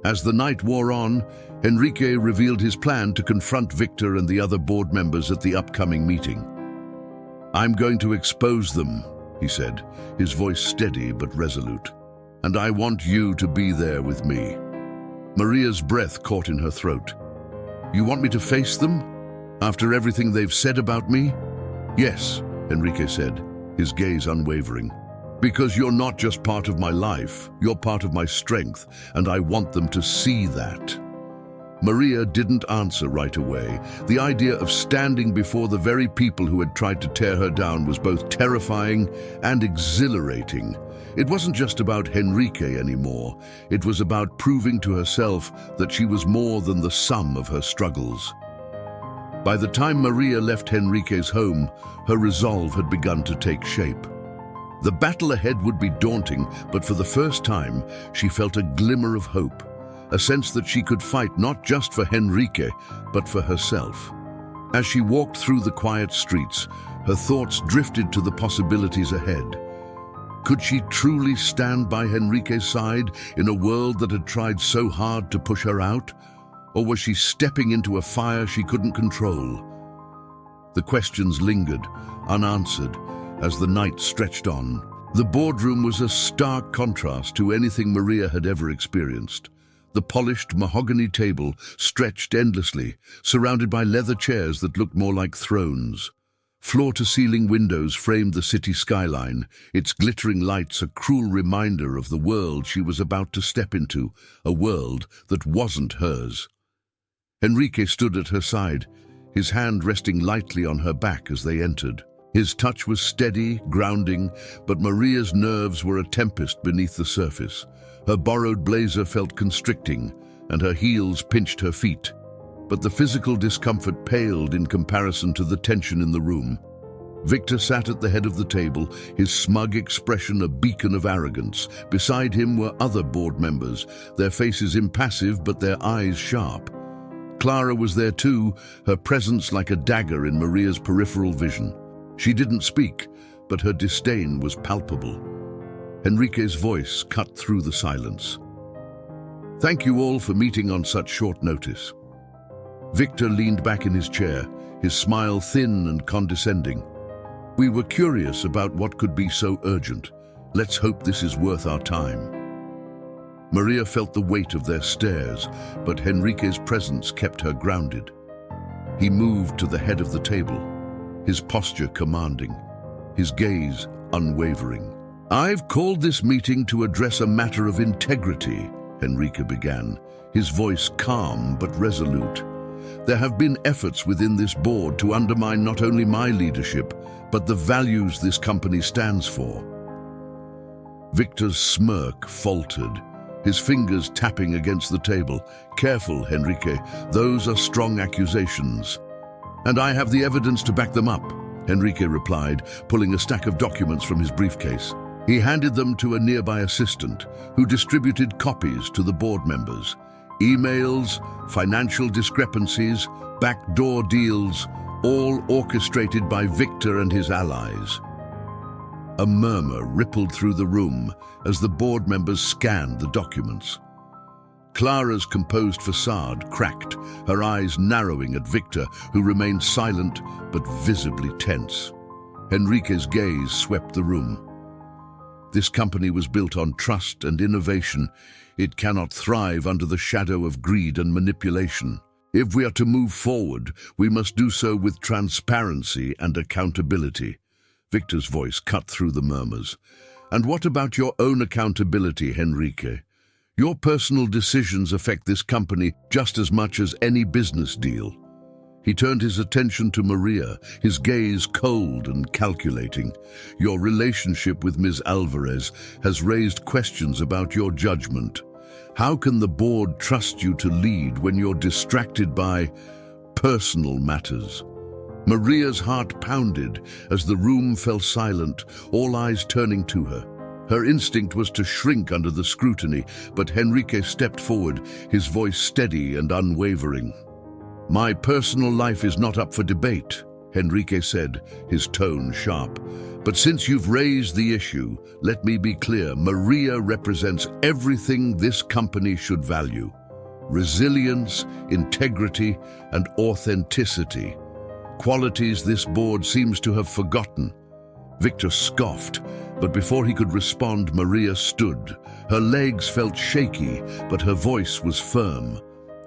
A: As the night wore on, Enrique revealed his plan to confront Victor and the other board members at the upcoming meeting. "I'm going to expose them," he said, his voice steady but resolute. "And I want you to be there with me." Maria's breath caught in her throat. "You want me to face them? After everything they've said about me?" "Yes," Enrique said, his gaze unwavering. "Because you're not just part of my life, you're part of my strength, and I want them to see that." Maria didn't answer right away. The idea of standing before the very people who had tried to tear her down was both terrifying and exhilarating. It wasn't just about Enrique anymore. It was about proving to herself that she was more than the sum of her struggles. By the time Maria left Enrique's home, her resolve had begun to take shape. The battle ahead would be daunting, but for the first time, she felt a glimmer of hope, a sense that she could fight not just for Enrique, but for herself. As she walked through the quiet streets, her thoughts drifted to the possibilities ahead. Could she truly stand by Enrique's side in a world that had tried so hard to push her out? Or was she stepping into a fire she couldn't control? The questions lingered, unanswered, as the night stretched on. The boardroom was a stark contrast to anything Maria had ever experienced. The polished mahogany table stretched endlessly, surrounded by leather chairs that looked more like thrones. Floor-to-ceiling windows framed the city skyline, its glittering lights a cruel reminder of the world she was about to step into, a world that wasn't hers. Enrique stood at her side, his hand resting lightly on her back as they entered. His touch was steady, grounding, but Maria's nerves were a tempest beneath the surface. Her borrowed blazer felt constricting, and her heels pinched her feet. But the physical discomfort paled in comparison to the tension in the room. Victor sat at the head of the table, his smug expression a beacon of arrogance. Beside him were other board members, their faces impassive but their eyes sharp. Clara was there too, her presence like a dagger in Maria's peripheral vision. She didn't speak, but her disdain was palpable. Enrique's voice cut through the silence. "Thank you all for meeting on such short notice." Victor leaned back in his chair, his smile thin and condescending. "We were curious about what could be so urgent. Let's hope this is worth our time." Maria felt the weight of their stares, but Enrique's presence kept her grounded. He moved to the head of the table, his posture commanding, his gaze unwavering. "I've called this meeting to address a matter of integrity," Enrique began, his voice calm but resolute. "There have been efforts within this board to undermine not only my leadership, but the values this company stands for." Victor's smirk faltered, his fingers tapping against the table. "Careful, Enrique, those are strong accusations." "And I have the evidence to back them up," Enrique replied, pulling a stack of documents from his briefcase. He handed them to a nearby assistant, who distributed copies to the board members. Emails, financial discrepancies, backdoor deals, all orchestrated by Victor and his allies. A murmur rippled through the room as the board members scanned the documents. Clara's composed facade cracked, her eyes narrowing at Victor, who remained silent but visibly tense. Enrique's gaze swept the room. This company was built on trust and innovation. It cannot thrive under the shadow of greed and manipulation. If we are to move forward, we must do so with transparency and accountability. Victor's voice cut through the murmurs. "And what about your own accountability, Enrique? Your personal decisions affect this company just as much as any business deal." He turned his attention to Maria, his gaze cold and calculating. "Your relationship with Ms. Alvarez has raised questions about your judgment. How can the board trust you to lead when you're distracted by personal matters?" Maria's heart pounded as the room fell silent, all eyes turning to her. Her instinct was to shrink under the scrutiny, but Enrique stepped forward, his voice steady and unwavering. "My personal life is not up for debate," Enrique said, his tone sharp. "But since you've raised the issue, let me be clear. Maria represents everything this company should value. Resilience, integrity, and authenticity. Qualities this board seems to have forgotten." Victor scoffed, but before he could respond, Maria stood. Her legs felt shaky, but her voice was firm.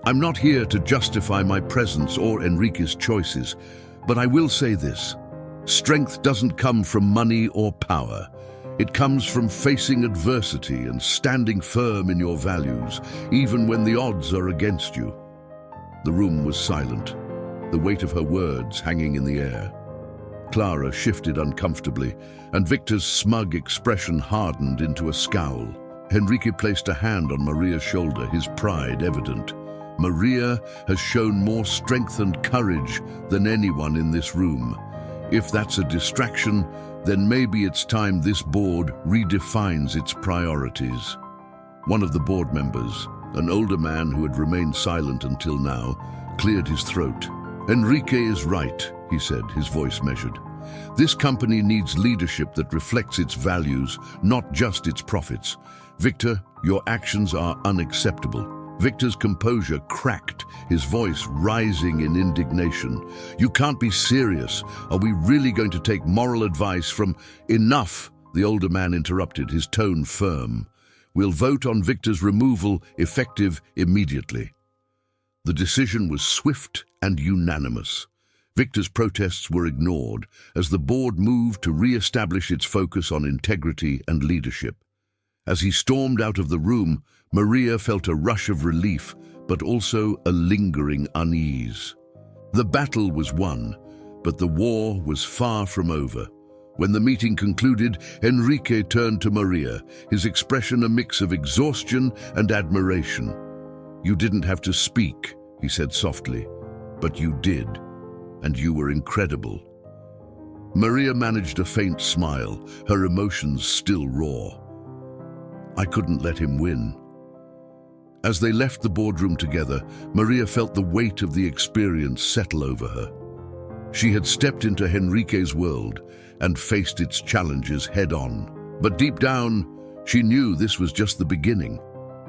A: "I'm not here to justify my presence or Enrique's choices, but I will say this. Strength doesn't come from money or power. It comes from facing adversity and standing firm in your values, even when the odds are against you." The room was silent, the weight of her words hanging in the air. Clara shifted uncomfortably, and Victor's smug expression hardened into a scowl. Enrique placed a hand on Maria's shoulder, his pride evident. "Maria has shown more strength and courage than anyone in this room. If that's a distraction, then maybe it's time this board redefines its priorities." One of the board members, an older man who had remained silent until now, cleared his throat. "Enrique is right," he said, his voice measured. "This company needs leadership that reflects its values, not just its profits. Victor, your actions are unacceptable." Victor's composure cracked, his voice rising in indignation. "You can't be serious. Are we really going to take moral advice from—" "Enough," the older man interrupted, his tone firm. "We'll vote on Victor's removal, effective immediately." The decision was swift and unanimous. Victor's protests were ignored as the board moved to re-establish its focus on integrity and leadership. As he stormed out of the room, Maria felt a rush of relief, but also a lingering unease. The battle was won, but the war was far from over. When the meeting concluded, Enrique turned to Maria, his expression a mix of exhaustion and admiration. "You didn't have to speak," he said softly, "but you did, and you were incredible." Maria managed a faint smile, her emotions still raw. "I couldn't let him win." As they left the boardroom together, Maria felt the weight of the experience settle over her. She had stepped into Enrique's world and faced its challenges head-on. But deep down, she knew this was just the beginning.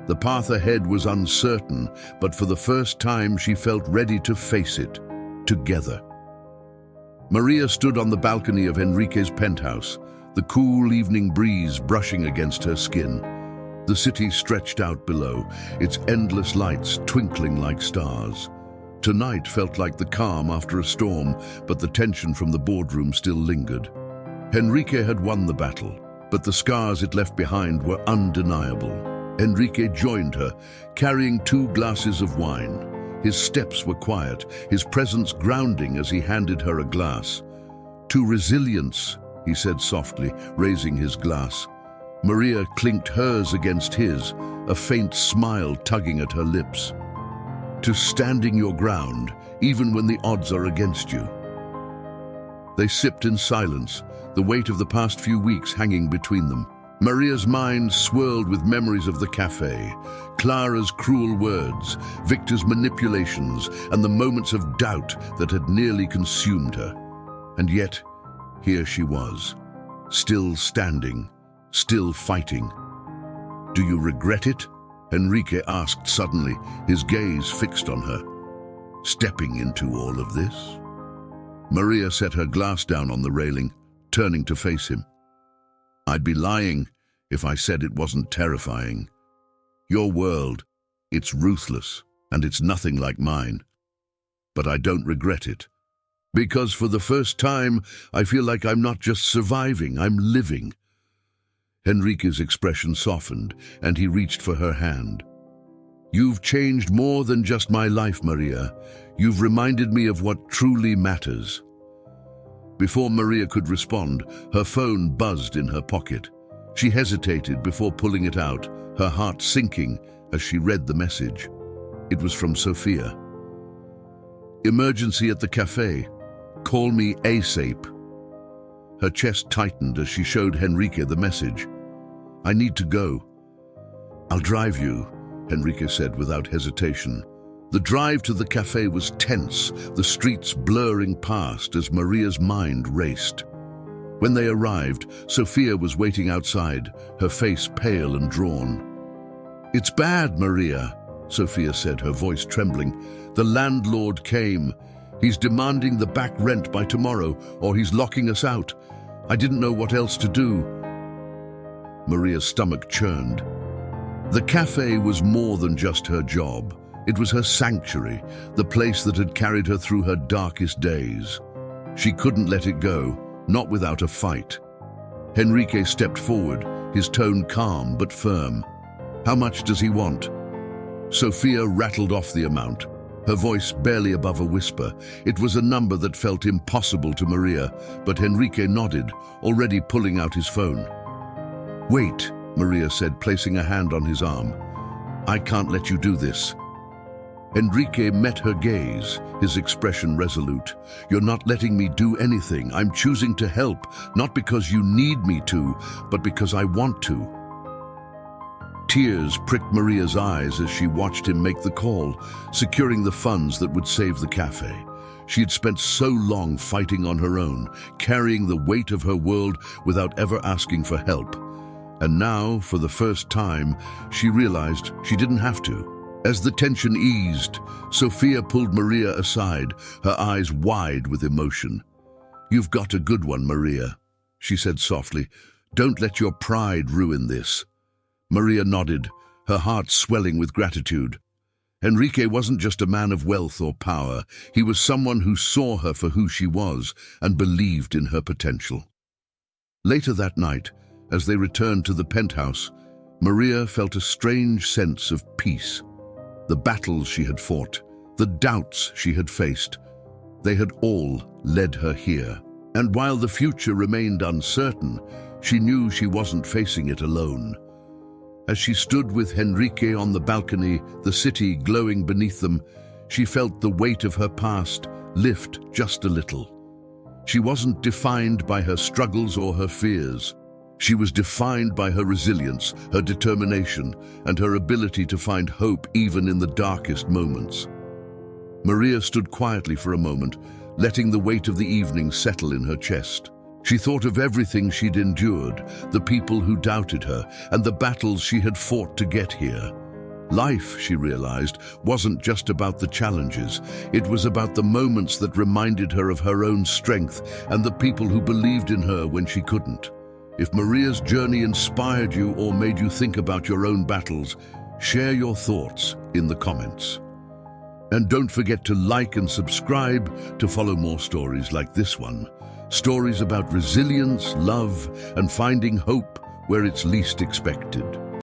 A: The path ahead was uncertain, but for the first time she felt ready to face it, together. Maria stood on the balcony of Enrique's penthouse, the cool evening breeze brushing against her skin. The city stretched out below, its endless lights twinkling like stars. Tonight felt like the calm after a storm, but the tension from the boardroom still lingered. Enrique had won the battle, but the scars it left behind were undeniable. Enrique joined her, carrying 2 glasses of wine. His steps were quiet, his presence grounding as he handed her a glass. "To resilience," he said softly, raising his glass. Maria clinked hers against his, a faint smile tugging at her lips. "To standing your ground, even when the odds are against you." They sipped in silence, the weight of the past few weeks hanging between them. Maria's mind swirled with memories of the café, Clara's cruel words, Victor's manipulations, and the moments of doubt that had nearly consumed her. And yet, here she was, still standing, still fighting. "Do you regret it?" Enrique asked suddenly, his gaze fixed on her. "Stepping into all of this?" Maria set her glass down on the railing, turning to face him. "I'd be lying if I said it wasn't terrifying. Your world, it's ruthless, and it's nothing like mine. But I don't regret it. Because for the first time, I feel like I'm not just surviving, I'm living." Enrique's expression softened, and he reached for her hand. "You've changed more than just my life, Maria. You've reminded me of what truly matters." Before Maria could respond, her phone buzzed in her pocket. She hesitated before pulling it out, her heart sinking as she read the message. It was from Sophia. "Emergency at the café. Call me ASAP." Her chest tightened as she showed Enrique the message. I need to go." "I'll drive you," Enrique said without hesitation. The drive to the café was tense, the streets blurring past as Maria's mind raced. When they arrived, Sofia was waiting outside, her face pale and drawn. "It's bad, Maria," Sofia said, her voice trembling. "The landlord came. He's demanding the back rent by tomorrow, or he's locking us out. I didn't know what else to do." Maria's stomach churned. The café was more than just her job. It was her sanctuary, the place that had carried her through her darkest days. She couldn't let it go, not without a fight. Enrique stepped forward, his tone calm but firm. "How much does he want?" Sofia rattled off the amount, her voice barely above a whisper. It was a number that felt impossible to Maria, but Enrique nodded, already pulling out his phone. "Wait," Maria said, placing a hand on his arm. "I can't let you do this." Enrique met her gaze, his expression resolute. "You're not letting me do anything. I'm choosing to help, not because you need me to, but because I want to." Tears pricked Maria's eyes as she watched him make the call, securing the funds that would save the cafe. She had spent so long fighting on her own, carrying the weight of her world without ever asking for help. And now, for the first time, she realized she didn't have to. As the tension eased, Sofia pulled Maria aside, her eyes wide with emotion. "You've got a good one, Maria," she said softly. "Don't let your pride ruin this." Maria nodded, her heart swelling with gratitude. Enrique wasn't just a man of wealth or power. He was someone who saw her for who she was and believed in her potential. Later that night, as they returned to the penthouse, Maria felt a strange sense of peace. The battles she had fought, the doubts she had faced, they had all led her here. And while the future remained uncertain, she knew she wasn't facing it alone. As she stood with Enrique on the balcony, the city glowing beneath them, she felt the weight of her past lift just a little. She wasn't defined by her struggles or her fears. She was defined by her resilience, her determination, and her ability to find hope even in the darkest moments. Maria stood quietly for a moment, letting the weight of the evening settle in her chest. She thought of everything she'd endured, the people who doubted her, and the battles she had fought to get here. Life, she realized, wasn't just about the challenges. It was about the moments that reminded her of her own strength and the people who believed in her when she couldn't. If Maria's journey inspired you or made you think about your own battles, share your thoughts in the comments. And don't forget to like and subscribe to follow more stories like this one. Stories about resilience, love, and finding hope where it's least expected.